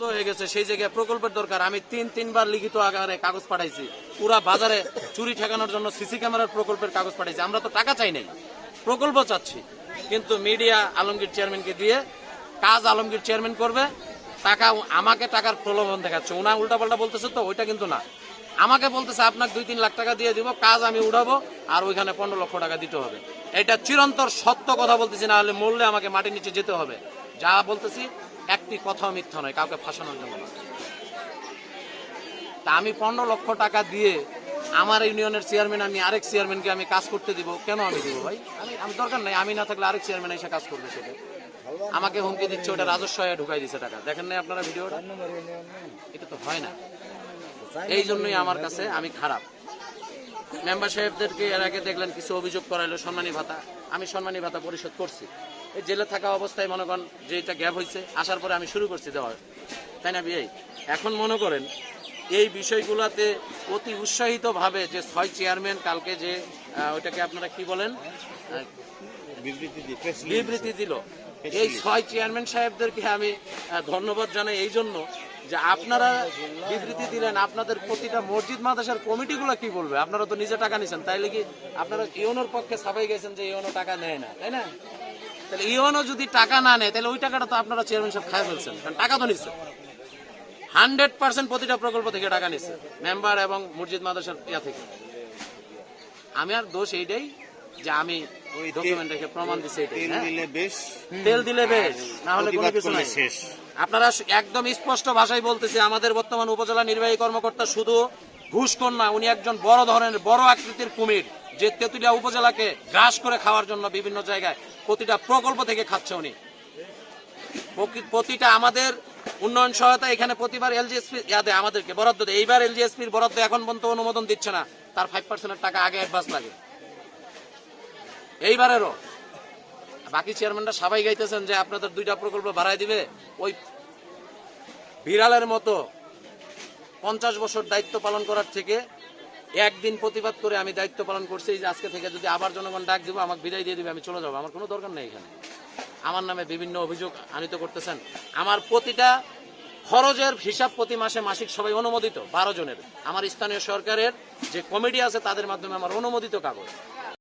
হয়ে গেছে, সেই জায়গায় প্রকল্পের দরকার। আমি তিনবার লিখিত আকারে কাগজ পাঠাইছি, পুরা বাজারে চুরি ঠেকানোর জন্য সিসি ক্যামেরার প্রকল্পের কাগজ পাঠাইছি। আমরা তো টাকা চাই নাই, প্রকল্প চাচ্ছি। কিন্তু মিডিয়া আলমগীর চেয়ারম্যানকে দিয়ে কাজ আলমগীর চেয়ারম্যান করবে, টাকা আমাকে টাকার প্রলোভন দেখাচ্ছে। ওনা উল্টাপাল্টা বলতেছে, তো ওইটা কিন্তু না। আমাকে বলতেছে আপনাকে 2-3 লাখ টাকা দিয়ে দিব, কাজ আমি উঠাবো, আর ওইখানে 15 লক্ষ টাকা দিতে হবে। এটা চিরন্তর সত্য কথা বলতেছি, না হলে মরলে আমাকে মাটির নিচে যেতে হবে। যা বলতেছি একটি কথাও মিথ্যা নয়, কাউকে ফাঁসানোর জন্য না। তা আমি 15 লক্ষ টাকা দিয়ে আমার ইউনিয়নের চেয়ারম্যান, আমি আরেক চেয়ারম্যানকে আমি কাজ করতে দিব, কেন আমি দিব ভাই? আমি দরকার নাই, আমি না থাকলে আরেক চেয়ারম্যান এসে কাজ করবে। সেটা আমাকে হুমকি দিচ্ছে, ওটা রাজস্ব ঢুকাই দিচ্ছে টাকা। দেখেন নাই আপনারা ভিডিওটা? এটা তো হয় না। এই জন্যই আমার কাছে আমি খারাপ। মেম্বার সাহেবদেরকে এর আগে দেখলেন কিছু অভিযোগ করাইলো সম্মানী ভাতা, আমি সম্মানী ভাতা পরিশোধ করছি। এই জেলে থাকা অবস্থায় মনে করেন যে এটা গ্যাপ হয়েছে, আসার পরে আমি শুরু করছি দেওয়া, তাই না বিয়ে? এখন মনে করেন এই বিষয়গুলোতে অতি উৎসাহিত ভাবে যে 6 চেয়ারম্যান কালকে যে ওইটাকে আপনারা কি বলেন, বিবৃতি দিল, এই 6 চেয়ারম্যান সাহেবদেরকে আমি ধন্যবাদ জানাই এই জন্য যে আপনারা বিবৃতি দিলেন। আপনাদের প্রতিটা মসজিদ মাদ্রাসার কমিটিগুলো কি বলবে? আপনারা তো নিজে টাকা নিছেন, তাইলে কি আপনারা ইউনোর পক্ষে ছাপাই গেছেন যে ইউনো টাকা নেয় না, তাই না? তাহলে ইউনো যদি টাকা না নেয়, তাহলে ওই টাকাটা তো আপনারা চেয়ারম্যান সাহেব খায় ফেলছেন, কারণ টাকা তো নিচ্ছে 100% প্রতিটা প্রকল্প থেকে টাকা নিচ্ছে, মেম্বার এবং মসজিদ মাদ্রাসার ইয়া থেকে। আমি আর দোষ এইটাই যে আমি ওই ডকুমেন্ট রেখে প্রমাণ দিচ্ছি, তেল দিলে বেশ, না হলে কোনো কিছু নাই। আপনারা একদম স্পষ্ট ভাষায় বলতেছে, আমাদের বর্তমান উপজেলা নির্বাহী কর্মকর্তা শুধু ঘুষখোর না, উনি একজন বড় ধরনের বড় আকৃতির কুমির, যে তেঁতুলিয়া উপজেলাকে গ্রাস করে খাওয়ার জন্য বিভিন্ন জায়গায় প্রতিটা প্রকল্প থেকে খাচ্ছে উনি। প্রতিটা আমাদের উন্নয়ন সহায়তা এখানে প্রতিবার এলজিএসপি আমাদেরকে বরাদ্দ দেয়। এইবার এলজিএসপির বরাদ্দ এখন পর্যন্ত অনুমোদন দিচ্ছে না, তার 5% টাকা আগে অ্যাডভান্স লাগে। এইবারেরও বাকি চেয়ারম্যানরা সবাই গাইতেছেন যে আপনাদের 2টা প্রকল্প বাড়াই দিবে। ওই বিড়ালের মতো 50 বছর দায়িত্ব পালন করার থেকে একদিন প্রতিবাদ করে আমি দায়িত্ব পালন করছি। যে আজকে থেকে যদি আবার জনগণ ডাক দিব, আমাকে বিদায় দিয়ে দিবে, আমি চলে যাবো, আমার কোনো দরকার নেই। এখানে আমার নামে বিভিন্ন অভিযোগ আনিত করতেছেন। আমার প্রতিটা খরচের হিসাব প্রতি মাসে মাসিক সবাই অনুমোদিত 12 জনের। আমার স্থানীয় সরকারের যে কমিটি আছে তাদের মাধ্যমে আমার অনুমোদিত কাগজ।